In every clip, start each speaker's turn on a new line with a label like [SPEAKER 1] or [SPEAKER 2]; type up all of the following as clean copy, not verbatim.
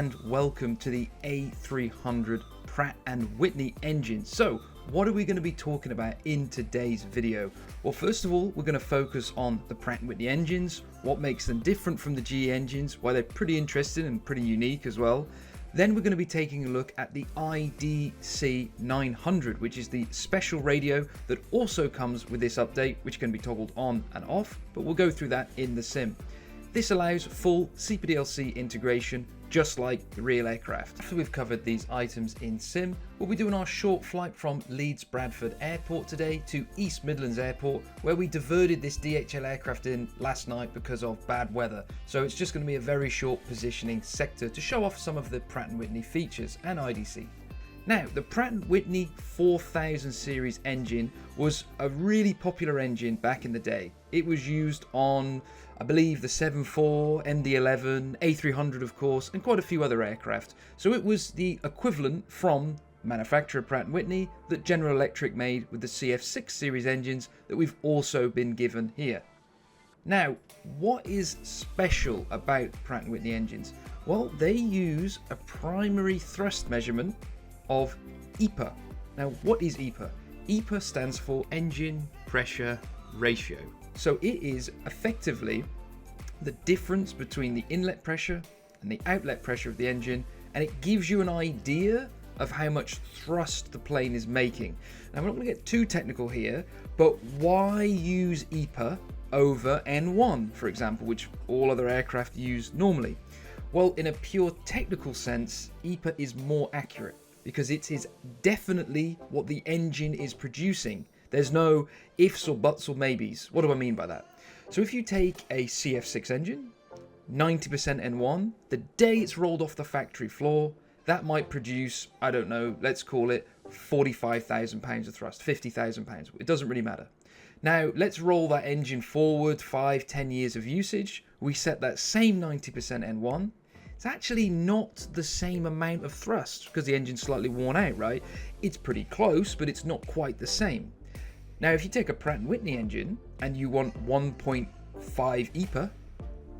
[SPEAKER 1] and welcome to the A300 Pratt and Whitney engine. So what are we going to be talking about in today's video? Well, first of all, we're going to focus on the Pratt and Whitney engines, what makes them different from the GE engines, why they're pretty interesting and pretty unique as well. Then we're going to be taking a look at the IDC 900, which is the special radio that also comes with this update, which can be toggled on and off, but we'll go through that in the sim. This allows full CPDLC integration, just like the real aircraft. After we've covered these items in sim, we'll be doing our short flight from Leeds Bradford Airport today to East Midlands Airport, where we diverted this DHL aircraft in last night because of bad weather. So it's just going to be a very short positioning sector to show off some of the Pratt & Whitney features and IDC. Now, the Pratt & Whitney 4000 series engine was a really popular engine back in the day. It was used on, I believe, the 74, MD-11, A300 of course, and quite a few other aircraft. So it was the equivalent from manufacturer Pratt & Whitney that General Electric made with the CF6 series engines that we've also been given here. Now, what is special about Pratt & Whitney engines? Well, they use a primary thrust measurement of EPA. Now, what is EPA? EPA stands for Engine Pressure Ratio. So it is effectively the difference between the inlet pressure and the outlet pressure of the engine, and it gives you an idea of how much thrust the plane is making. Now, I'm not going to get too technical here, but why use EPA over N1, for example, which all other aircraft use normally? Well, in a pure technical sense, EPA is more accurate, because it is definitely what the engine is producing. There's no ifs or buts or maybes. What do I mean by that? So if you take a CF6 engine, 90% N1, the day it's rolled off the factory floor, that might produce, I don't know, let's call it 45,000 pounds of thrust, 50,000 pounds. It doesn't really matter. Now, let's roll that engine forward 5-10 years of usage. We set that same 90% N1. It's actually not the same amount of thrust because the engine's slightly worn out, right? It's pretty close, but it's not quite the same. Now, if you take a Pratt & Whitney engine and you want 1.5 EPA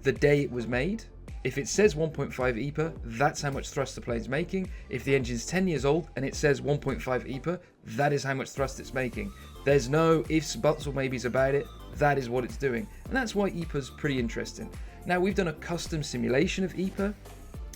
[SPEAKER 1] the day it was made, if it says 1.5 EPA, that's how much thrust the plane's making. If the engine's 10 years old and it says 1.5 EPA, that is how much thrust it's making. There's no ifs, buts, or maybes about it. That is what it's doing. And that's why EPA's pretty interesting. Now, we've done a custom simulation of EPA,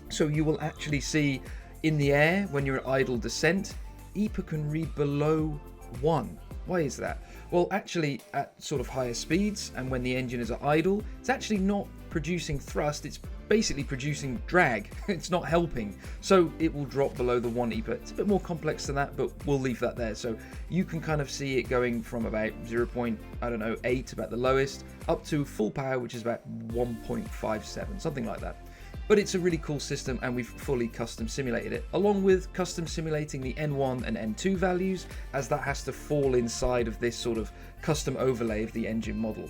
[SPEAKER 1] so you will actually see in the air when you're at idle descent, EPA can read below 1. Why is that? Well, actually at sort of higher speeds and when the engine is at idle, it's actually not producing thrust, it's basically producing drag. It's not helping, so it will drop below the 1 EPA. It's a bit more complex than that, but we'll leave that there. So you can kind of see it going from about 0.8 about the lowest up to full power, which is about 1.57, something like that. But it's a really cool system, and we've fully custom simulated it, along with custom simulating the N1 and N2 values, as that has to fall inside of this sort of custom overlay of the engine model.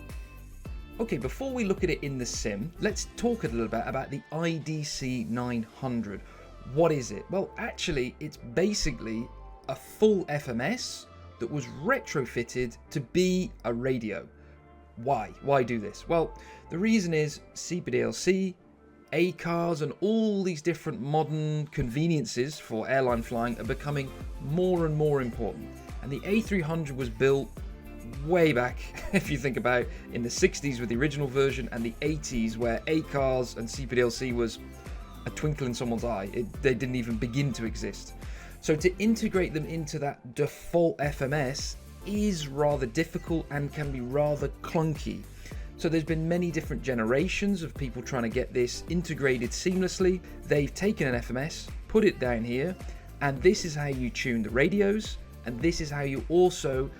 [SPEAKER 1] Okay, before we look at it in the sim, let's talk a little bit about the IDC 900. What is it? Well, actually, it's basically a full FMS that was retrofitted to be a radio. Why? Why do this? Well, the reason is CPDLC, A-cars, and all these different modern conveniences for airline flying are becoming more and more important. And the A300 was built way back, if you think about, in the 60s with the original version, and the 80s where A-cars and CPDLC was a twinkle in someone's eye. They didn't even begin to exist. So to integrate them into that default FMS is rather difficult and can be rather clunky. So there's been many different generations of people trying to get this integrated seamlessly. They've taken an FMS, put it down here, and this is how you tune the radios, and this is how you also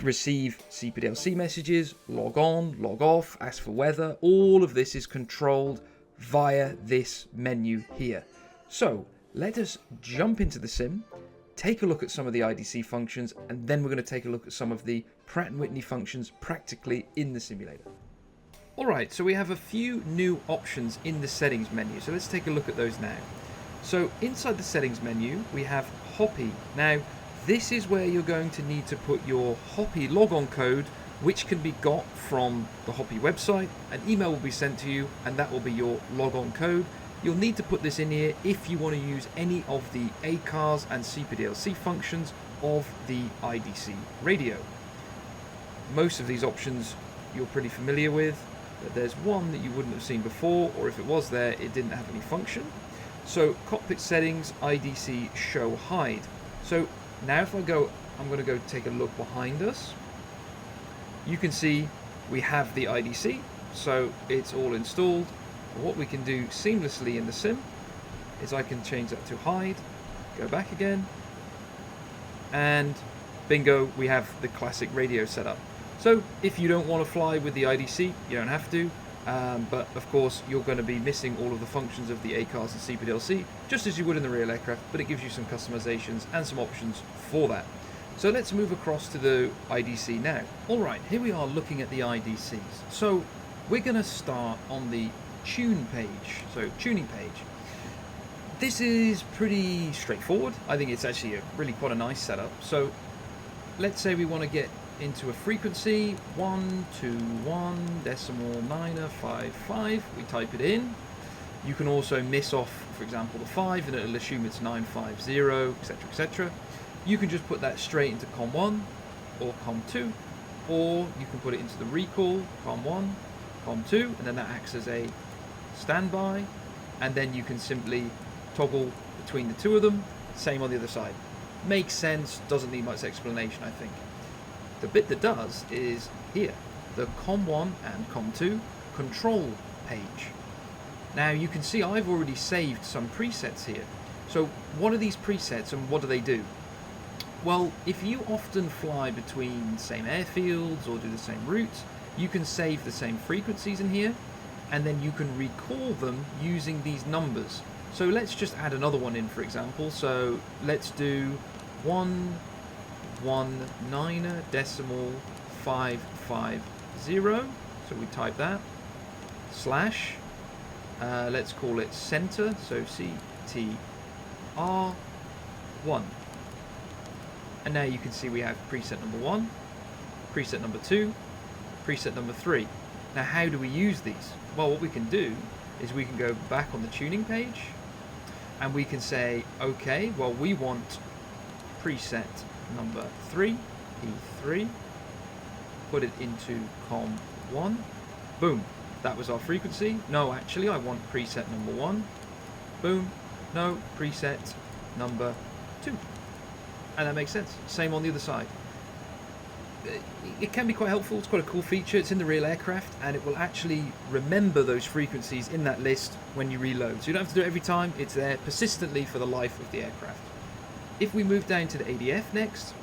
[SPEAKER 1] receive CPDLC messages, log on, log off, ask for weather. All of this is controlled via this menu here. So let us jump into the sim, take a look at some of the IDC functions, and then we're going to take a look at some of the Pratt & Whitney functions practically in the simulator. Alright, so we have a few new options in the settings menu, so let's take a look at those now. So inside the settings menu, we have Hoppie. Now, this is where you're going to need to put your Hoppie logon code, which can be got from the Hoppie website. An email will be sent to you, and that will be your logon code. You'll need to put this in here if you want to use any of the ACARS and CPDLC functions of the IDC radio. Most of these options you're pretty familiar with, but there's one that you wouldn't have seen before, or if it was there, it didn't have any function. So cockpit settings, IDC show hide. So now if I'm going to go take a look behind us. You can see we have the IDC, so it's all installed. What we can do seamlessly in the sim is I can change that to hide, go back again, and bingo, we have the classic radio setup. So if you don't want to fly with the IDC, you don't have to, but of course you're going to be missing all of the functions of the ACARS and CPDLC, just as you would in the real aircraft, but it gives you some customizations and some options for that. So let's move across to the IDC now. Alright, here we are looking at the IDCs. So we're going to start on the tune page, so tuning page. This is pretty straightforward. I think it's actually really quite a nice setup. So let's say we want to get into a frequency 121.955. We type it in. You can also miss off, for example, the 5 and it'll assume it's 950, etc, etc. You can just put that straight into COM1 or COM2, or you can put it into the recall COM1, COM2, and then that acts as a standby, and then you can simply toggle between the two of them. Same on the other side. Makes sense, doesn't need much explanation, I think. The bit that does is here, the COM1 and COM2 control page. Now you can see I've already saved some presets here. So what are these presets and what do they do? Well, if you often fly between the same airfields or do the same routes, you can save the same frequencies in here, and then you can recall them using these numbers. So let's just add another one in, for example. So let's do 119.550. So we type that, slash, let's call it center, so CTR1. And now you can see we have preset number 1, preset number 2, preset number 3. Now how do we use these? Well, what we can do is we can go back on the tuning page and we can say, okay, well we want preset number 3, E3, put it into COM1, boom, that was our frequency. No, actually I want preset number 1, boom, no, preset number 2. And that makes sense. Same on the other side. It can be quite helpful. It's quite a cool feature. It's in the real aircraft, and it will actually remember those frequencies in that list when you reload. So you don't have to do it every time. It's there persistently for the life of the aircraft. If we move down to the ADF next,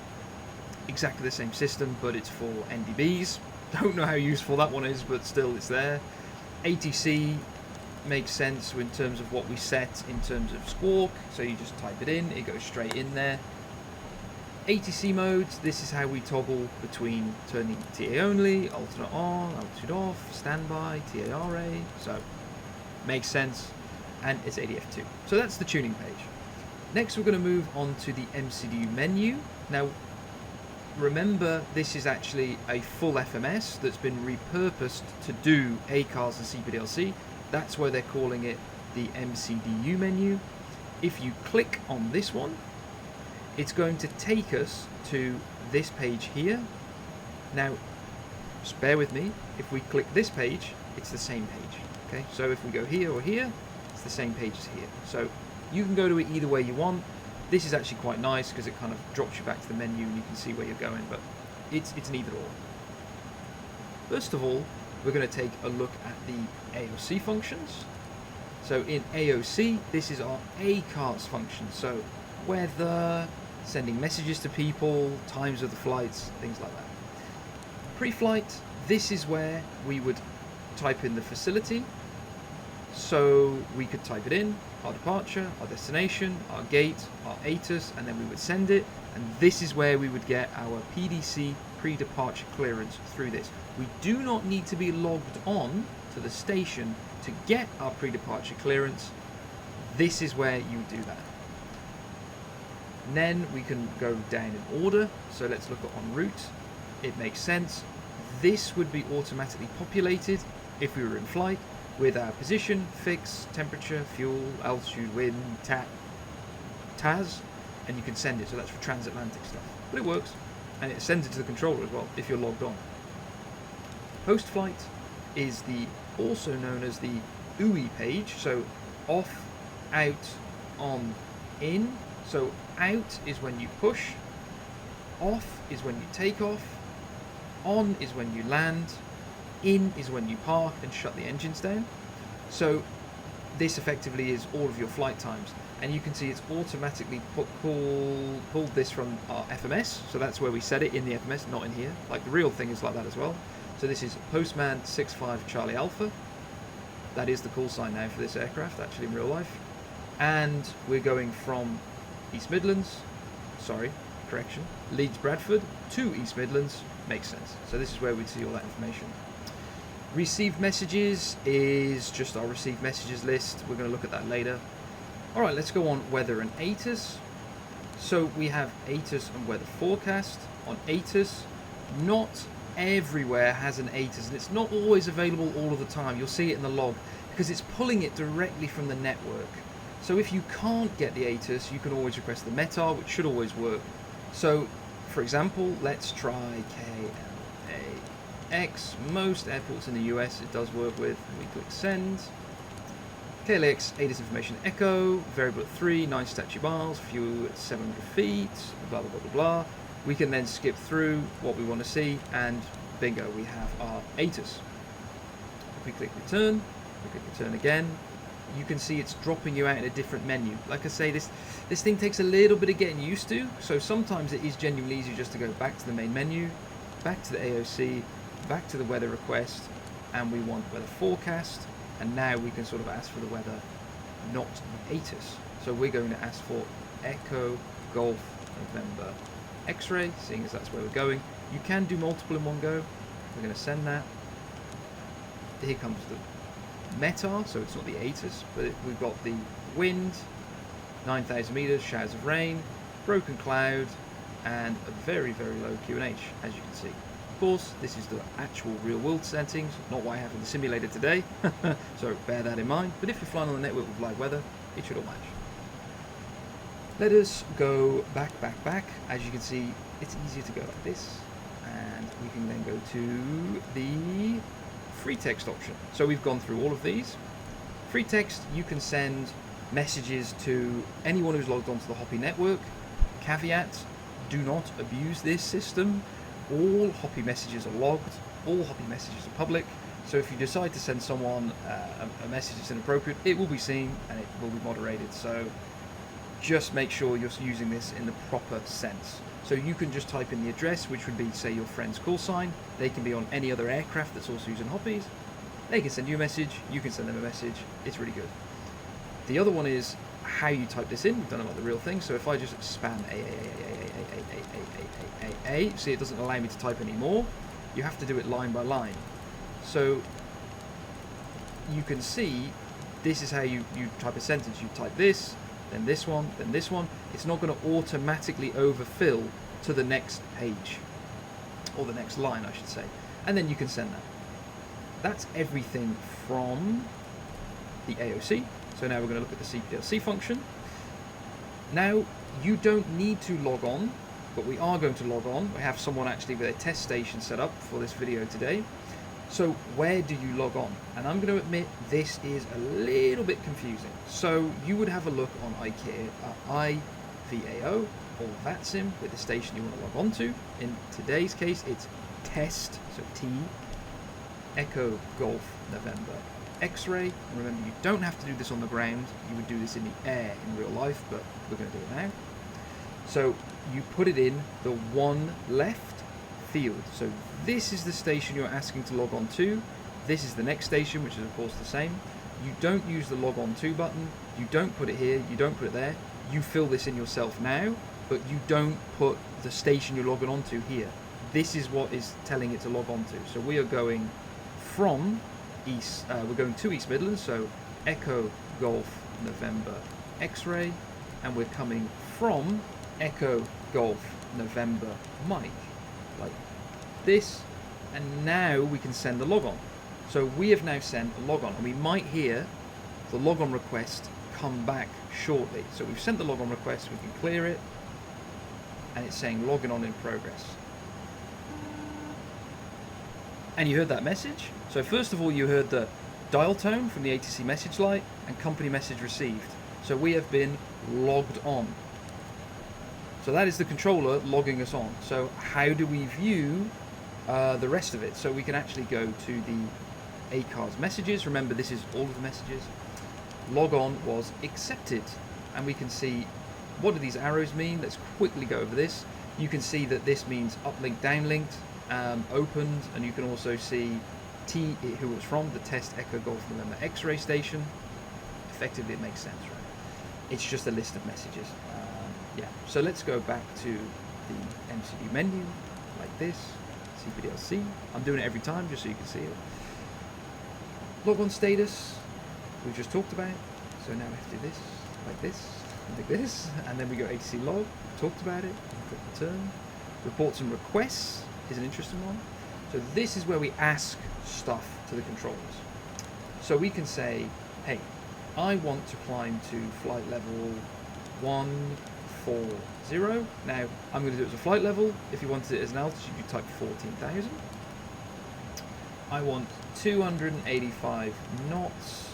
[SPEAKER 1] exactly the same system, but it's for NDBs. Don't know how useful that one is, but still it's there. ATC makes sense in terms of what we set in terms of squawk. So you just type it in, it goes straight in there. ATC modes, this is how we toggle between turning TA only, alternate on, altitude off, standby, TARA, so makes sense, and it's ADF2. So that's the tuning page. Next we're going to move on to the MCDU menu. Now remember, this is actually a full FMS that's been repurposed to do ACARS and CPDLC. That's why they're calling it the MCDU menu. If you click on this one, it's going to take us to this page here. Now, just bear with me. If we click this page, it's the same page. Okay, so if we go here or here, it's the same page as here. So you can go to it either way you want. This is actually quite nice because it kind of drops you back to the menu and you can see where you're going, but it's an either or. First of all, we're going to take a look at the AOC functions. So in AOC, this is our ACARS function. So weather, sending messages to people, times of the flights, things like that. Pre-flight, this is where we would type in the facility. So we could type it in, our departure, our destination, our gate, our ATIS, and then we would send it. And this is where we would get our PDC pre-departure clearance through this. We do not need to be logged on to the station to get our pre-departure clearance. This is where you do that. And then we can go down in order. So let's look at en route. It makes sense. This would be automatically populated if we were in flight. with our position, fix, temperature, fuel, altitude, wind, TAS, and you can send it. So that's for transatlantic stuff. But it works, and it sends it to the controller as well if you're logged on. Post-flight is the also known as the UI page. So off, out, on, in. So out is when you push, off is when you take off, on is when you land, in is when you park and shut the engines down. So this effectively is all of your flight times, and you can see it's automatically pulled this from our FMS. So that's where we set it, in the FMS, not in here. Like the real thing is like that as well. So this is Postman 65 Charlie Alpha. That is the call sign now for this aircraft, actually in real life. And we're going from East Midlands, Leeds Bradford to East Midlands. Makes sense. So this is where we'd see all that information. Received messages is just our received messages list. We're going to look at that later. All right, let's go on weather and ATIS. So we have ATIS and weather forecast. On ATIS, not everywhere has an ATIS, and it's not always available all of the time. You'll see it in the log because it's pulling it directly from the network. So if you can't get the ATIS, you can always request the METAR, which should always work. So for example, let's try KLAX. Most airports in the US it does work with. We click send. KLAX, ATIS information echo, variable at 3, 9 statute miles, fuel at 700 feet, blah, blah, blah, blah, blah. We can then skip through what we want to see, and bingo, we have our ATIS. If we click return, we click return again, you can see it's dropping you out in a different menu. Like I say, this thing takes a little bit of getting used to, so sometimes it is genuinely easier just to go back to the main menu, back to the AOC, back to the weather request, and we want weather forecast, and now we can sort of ask for the weather, not the ATIS. So we're going to ask for Echo Golf November X-ray, seeing as that's where we're going. You can do multiple in one go. We're going to send that. Here comes the METAR, so it's not the ATIS, but we've got the wind, 9,000 meters, showers of rain, broken cloud, and a very, very low QNH, as you can see. Of course, this is the actual real-world settings, not what I have in the simulator today, so bear that in mind. But if you're flying on the network with live weather, it should all match. Let us go back. As you can see, it's easier to go like this, and we can then go to the free text option. So we've gone through all of these. Free text, you can send messages to anyone who's logged onto the Hoppie network. Caveat, do not abuse this system. All Hoppie messages are logged, all Hoppie messages are public, so if you decide to send someone a message that's inappropriate, it will be seen and it will be moderated. So just make sure you're using this in the proper sense. So you can just type in the address, which would be, say, your friend's call sign. They can be on any other aircraft that's also using Hoppies. They can send you a message, you can send them a message. It's really good. The other one is how you type this in. We've done it like the real thing. So if I just spam A, see, it doesn't allow me to type anymore. You have to do it line by line. So you can see this is how you type a sentence. You type this, then this one, then this one. It's not going to automatically overfill to the next page, or the next line, I should say. And then you can send that. That's everything from the AOC. So now we're going to look at the CPDLC function. Now, you don't need to log on, but we are going to log on. We have someone actually with a test station set up for this video today. So where do you log on? And I'm going to admit this is a little bit confusing. So you would have a look on IVAO or VATSIM with the station you want to log on to. In today's case, it's test, so T, Echo Golf November X-ray. And remember, you don't have to do this on the ground. You would do this in the air in real life, but we're going to do it now. So you put it in the one left field. So this is the station you're asking to log on to. This is the next station, which is of course the same. You don't use the log on to button. You don't put it here. You don't put it there. You fill this in yourself now, but you don't put the station you're logging on to here. This is what is telling it to log on to. So we are going from East, we're going to East Midlands, so Echo Golf November X-ray, and we're coming from Echo Golf November Mike, like this, and now we can send the log on. So we have now sent a logon, and we might hear the logon request come back shortly. So we've sent the logon request, we can clear it, and it's saying logging on in progress. And you heard that message. So first of all, you heard the dial tone from the ATC message light and company message received. So we have been logged on. So that is the controller logging us on. So how do we view the rest of it? So we can actually go to the ACARS messages. Remember, this is all of the messages. Log on was accepted. And we can see, what do these arrows mean? Let's quickly go over this. You can see that this means uplinked, downlinked, opened, and you can also see who it's from, the test Echo Golf November X-ray station. Effectively, it makes sense, right? It's just a list of messages. Yeah, so let's go back to the MCU menu, like this, CPDLC. I'm doing it every time just so you can see it. Log on status, we've just talked about. So now we have to do this, and like this, and then we go ATC log, talked about it, click return. Reports and requests is an interesting one. So this is where we ask stuff to the controllers. So we can say, hey, I want to climb to flight level 140. Now, I'm going to do it as a flight level. If you wanted it as an altitude, you type 14,000. I want 285 knots.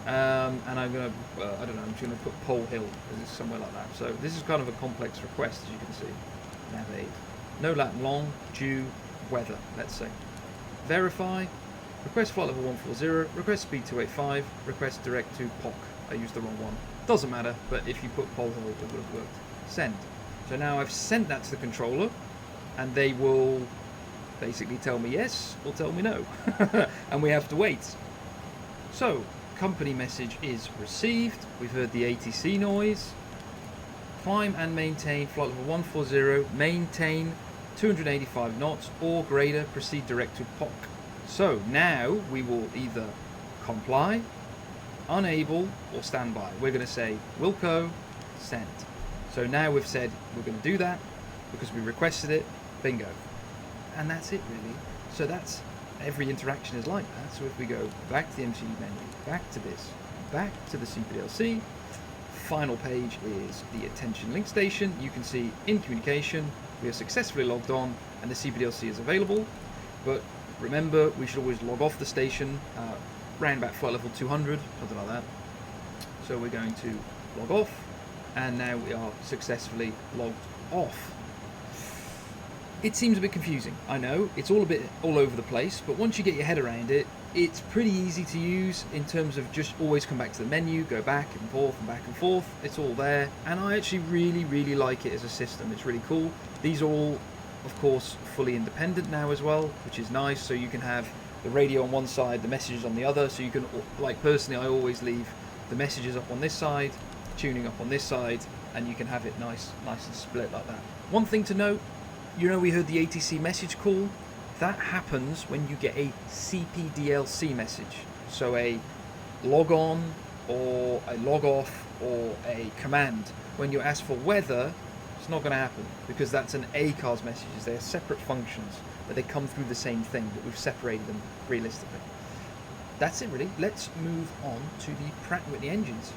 [SPEAKER 1] And I'm going to, I don't know, I'm just going to put Pole Hill, because it's somewhere like that. So this is kind of a complex request, as you can see. Navigate. No lat long, due, weather, let's say. Verify. Request flight level 140, request speed 285, request direct to POC. I used the wrong one. Doesn't matter, but if you put Pole Hill, it would have worked. Send. So now I've sent that to the controller, and they will basically tell me yes or tell me no. And we have to wait. So, company message is received. We've heard the ATC noise. Climb and maintain flight level 140, maintain 285 knots or greater, proceed direct to POC. So now we will either comply, unable, or standby. We're going to say Wilco, send. So now we've said we're going to do that because we requested it, bingo. And that's it really. So that's, every interaction is like that. So if we go back to the MCU menu, back to this, back to the CPDLC, final page is the attention link station. You can see in communication, we are successfully logged on and the CPDLC is available. But remember, we should always log off the station around about flight level 200, something like that. So we're going to log off, and now we are successfully logged off. It seems a bit confusing, I know, it's all a bit all over the place, but once you get your head around it, it's pretty easy to use in terms of just always come back to the menu, go back and forth and back and forth, it's all there, and I actually really like it as a system. It's really cool. These are all, of course, fully independent now as well, which is nice, so you can have the radio on one side, the messages on the other, so you can, like personally, I always leave the messages up on this side, tuning up on this side, and you can have it nice and split like that. One thing to note, you know we heard the ATC message call? That happens when you get a CPDLC message. So a log on or a log off or a command. When you ask for weather, it's not going to happen because that's an ACARS messages. They're separate functions, but they come through the same thing, but we've separated them realistically. That's it really. Let's move on to the Pratt & Whitney engines.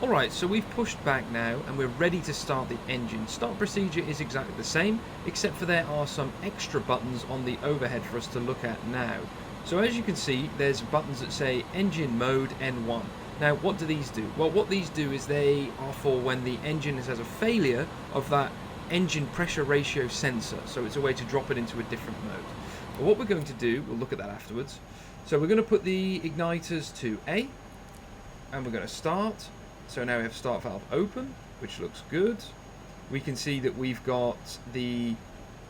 [SPEAKER 1] Alright, so we've pushed back now and we're ready to start the engine. Start procedure is exactly the same, except for there are some extra buttons on the overhead for us to look at now. So as you can see, there's buttons that say engine mode N1. Now what do these do? Well, what these do is they are for when the engine has a failure of that engine pressure ratio sensor. So it's a way to drop it into a different mode. But what we're going to do, we'll look at that afterwards. So we're going to put the igniters to A, and we're going to start. So now we have start valve open, which looks good. We can see that we've got the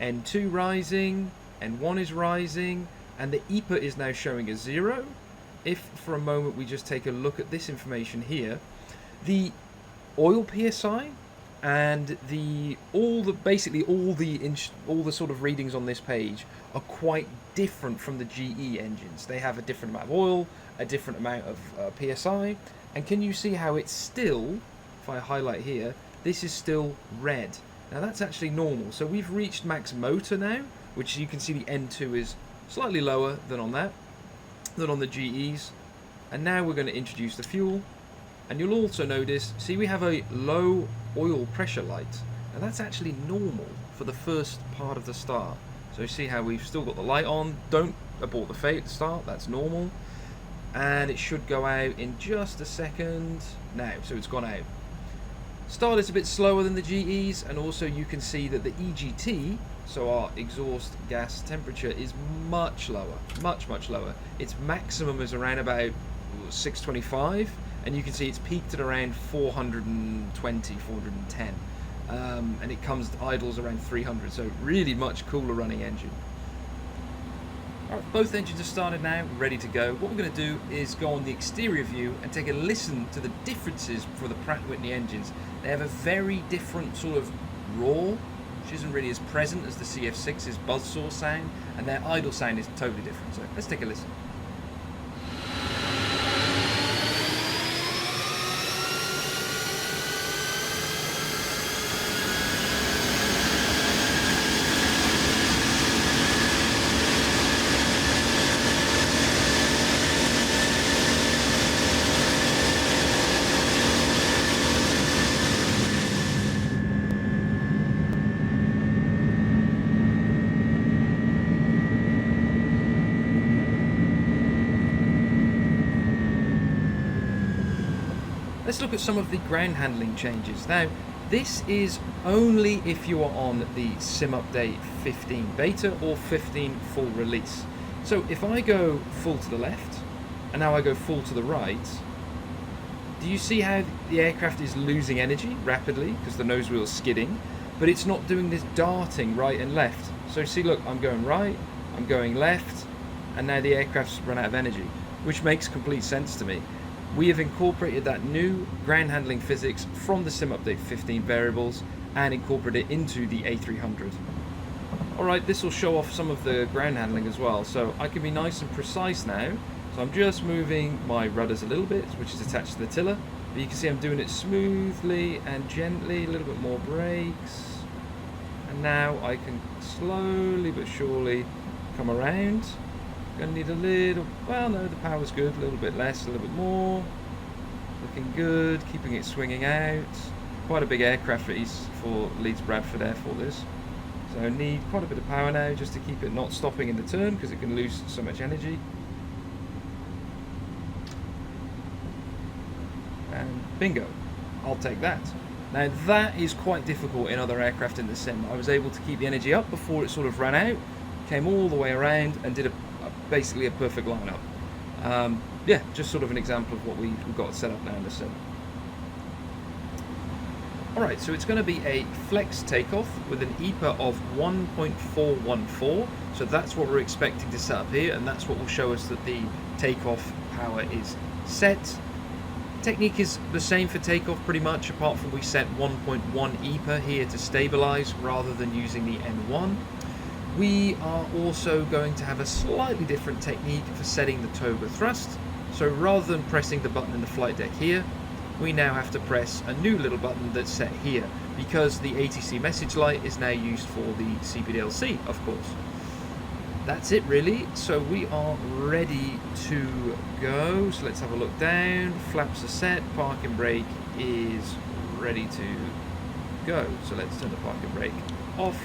[SPEAKER 1] N2 rising, N1 is rising, and the EPA is now showing a 0. If for a moment we just take a look at this information here, the oil PSI and all the sort of readings on this page are quite different from the GE engines. They have a different amount of oil, a different amount of PSI. And can you see how it's still, if I highlight here, this is still red. Now that's actually normal. So we've reached max motor now, which you can see the N2 is slightly lower than on the GEs. And now we're going to introduce the fuel. And you'll also notice, see, we have a low oil pressure light. And that's actually normal for the first part of the start. So you see how we've still got the light on. Don't abort the start, that's normal. And it should go out in just a second. Now, so it's gone out. Start is a bit slower than the GEs, and also you can see that the EGT, so our exhaust gas temperature, is much lower, much lower. Its maximum is around about 625, and you can see it's peaked at around 420, 410, and it comes idles around 300, so really much cooler running engine. Alright, both engines are started now, ready to go. What we're going to do is go on the exterior view and take a listen to the differences for the Pratt & Whitney engines. They have a very different sort of roar, which isn't really as present as the CF6's buzzsaw sound, and their idle sound is totally different. So let's take a listen. Let's look at some of the ground handling changes. Now, this is only if you are on the Sim Update 15 beta or 15 full release. So if I go full to the left, and now I go full to the right, do you see how the aircraft is losing energy rapidly because the nose wheel is skidding, but it's not doing this darting right and left. So see, look, I'm going right, I'm going left, and now the aircraft's run out of energy, which makes complete sense to me. We have incorporated that new ground handling physics from the Sim Update 15 variables and incorporated it into the A300. Alright, this will show off some of the ground handling as well, so I can be nice and precise now. So I'm just moving my rudders a little bit, which is attached to the tiller, but you can see I'm doing it smoothly and gently, a little bit more brakes. And now I can slowly but surely come around. Gonna need a little, well no, the power's good, a little bit less, a little bit more. Looking good, keeping it swinging out. Quite a big aircraft for Leeds Bradford Air for this. So I need quite a bit of power now just to keep it not stopping in the turn because it can lose so much energy. And bingo, I'll take that. Now that is quite difficult in other aircraft in the sim. I was able to keep the energy up before it sort of ran out, came all the way around and did basically a perfect lineup. Yeah, just sort of an example of what we've got set up now in the sim. Alright, so it's going to be a flex takeoff with an EPA of 1.414, so that's what we're expecting to set up here, and that's what will show us that the takeoff power is set. Technique is the same for takeoff pretty much, apart from we set 1.1 EPA here to stabilize rather than using the N1. We are also going to have a slightly different technique for setting the TOGA thrust. So rather than pressing the button in the flight deck here, we now have to press a new little button that's set here, because the ATC message light is now used for the CPDLC, of course. That's it really, so we are ready to go. So let's have a look down, flaps are set, parking brake is ready to go. So let's turn the parking brake off.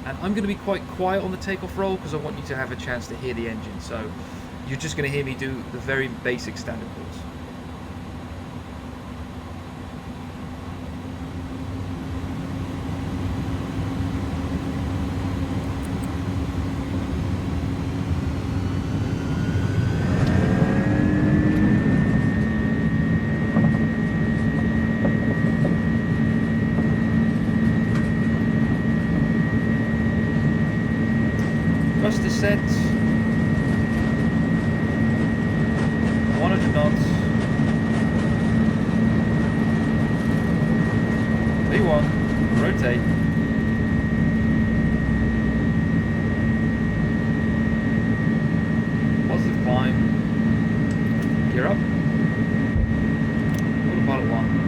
[SPEAKER 1] And I'm going to be quite quiet on the takeoff roll because I want you to have a chance to hear the engine. So you're just going to hear me do the very basic standard calls. Thrust is set, 100 knots, V1, rotate, positive climb, gear up, autopilot 1.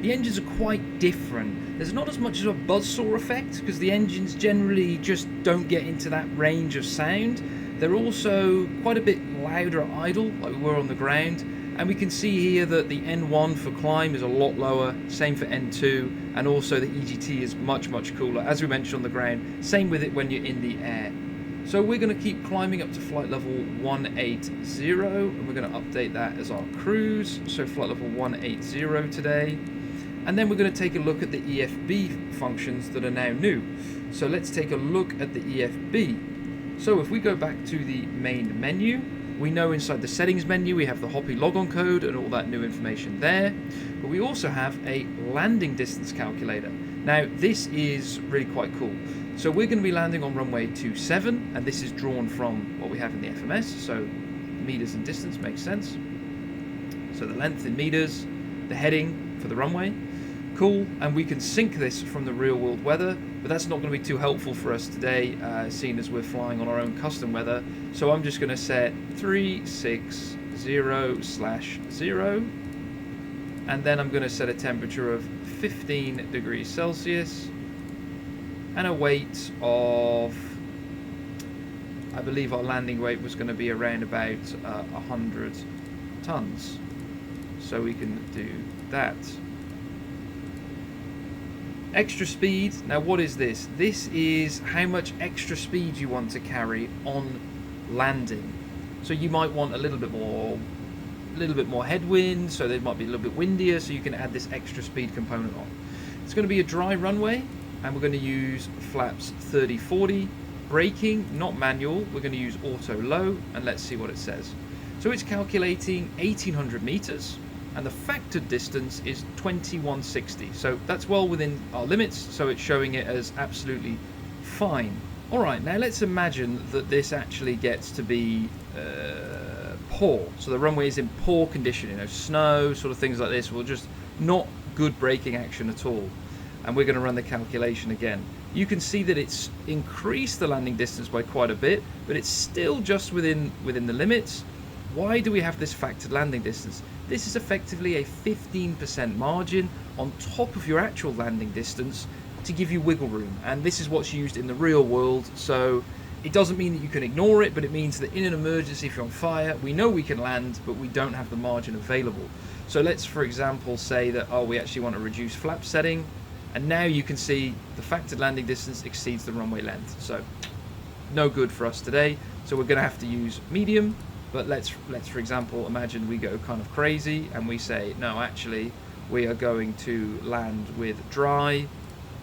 [SPEAKER 1] the engines are quite different. There's not as much of a buzzsaw effect because the engines generally just don't get into that range of sound. They're also quite a bit louder at idle, like we were on the ground. And we can see here that the N1 for climb is a lot lower, same for N2, and also the EGT is much, much cooler, as we mentioned on the ground. Same with it when you're in the air. So we're going to keep climbing up to flight level 180, and we're going to update that as our cruise. So flight level 180 today. And then we're going to take a look at the EFB functions that are now new. So let's take a look at the EFB. So if we go back to the main menu, we know inside the settings menu we have the Hoppie logon code and all that new information there, but we also have a landing distance calculator. Now this is really quite cool. So we're going to be landing on runway 27, and this is drawn from what we have in the FMS, so meters and distance makes sense. So the length in meters, the heading for the runway, cool, and we can sync this from the real world weather, but that's not going to be too helpful for us today, seeing as we're flying on our own custom weather. So I'm just going to set 360/0, and then I'm going to set a temperature of 15 degrees Celsius and a weight of, I believe our landing weight was going to be around about 100 tons. So we can do that. Extra speed. Now what is this? This is how much extra speed you want to carry on landing. So you might want a little bit more headwind, so they might be a little bit windier, so you can add this extra speed component on. It's going to be a dry runway, and we're going to use flaps 30-40. Braking, not manual, we're going to use auto low, and let's see what it says. So it's calculating 1800 meters, and the factored distance is 2160. So that's well within our limits, so it's showing it as absolutely fine. Alright, now let's imagine that this actually gets to be poor. So the runway is in poor condition, you know, snow, sort of things like this, will just not good braking action at all. And we're going to run the calculation again. You can see that it's increased the landing distance by quite a bit, but it's still just within the limits. Why do we have this factored landing distance? This is effectively a 15% margin on top of your actual landing distance to give you wiggle room, and this is what's used in the real world. So it doesn't mean that you can ignore it, but it means that in an emergency, if you're on fire, we know we can land, but we don't have the margin available. So let's, for example, say that, oh, we actually want to reduce flap setting, and now you can see the factored landing distance exceeds the runway length. So no good for us today. So we're going to have to use medium. But let's for example imagine we go kind of crazy and we say, no, actually we are going to land with dry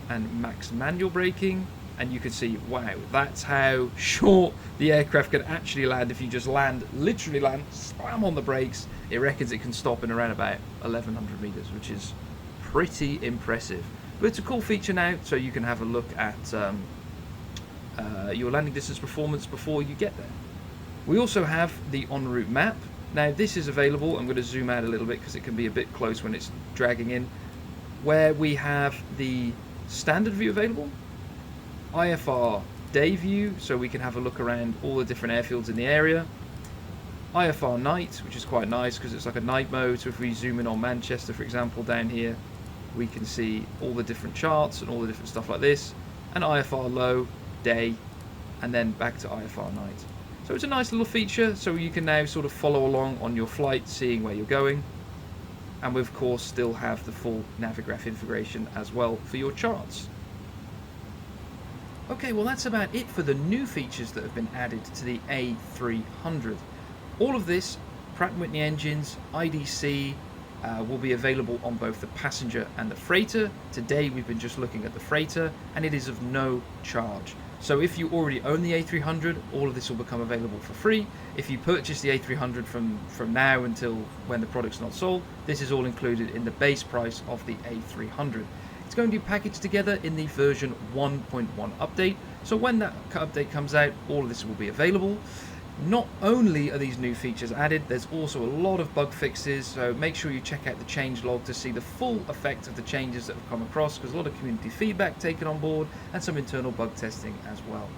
[SPEAKER 1] and max manual braking, and you can see, wow, that's how short the aircraft can actually land. If you just literally land, slam on the brakes, it reckons it can stop in around about 1100 meters, which is pretty impressive. But it's a cool feature now, so you can have a look at your landing distance performance before you get there. We also have the en route map. Now this is available, I'm going to zoom out a little bit because it can be a bit close when it's dragging in, where we have the standard view available, IFR day view, so we can have a look around all the different airfields in the area, IFR night, which is quite nice because it's like a night mode, so if we zoom in on Manchester, for example, down here, we can see all the different charts and all the different stuff like this, and IFR low, day, and then back to IFR night. So it's a nice little feature, so you can now sort of follow along on your flight, seeing where you're going. And we of course still have the full Navigraph integration as well for your charts. Okay, well that's about it for the new features that have been added to the A300. All of this, Pratt & Whitney engines, IDC, will be available on both the passenger and the freighter. Today we've been just looking at the freighter, and it is of no charge. So if you already own the A300, all of this will become available for free. If you purchase the A300 from now until when the product's not sold, this is all included in the base price of the A300. It's going to be packaged together in the version 1.1 update. So when that update comes out, all of this will be available. Not only are these new features added, there's also a lot of bug fixes, so make sure you check out the changelog to see the full effect of the changes that have come across, because a lot of community feedback taken on board and some internal bug testing as well.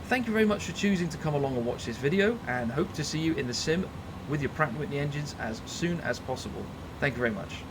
[SPEAKER 1] Thank you very much for choosing to come along and watch this video, and hope to see you in the sim with your Pratt & Whitney engines as soon as possible. Thank you very much.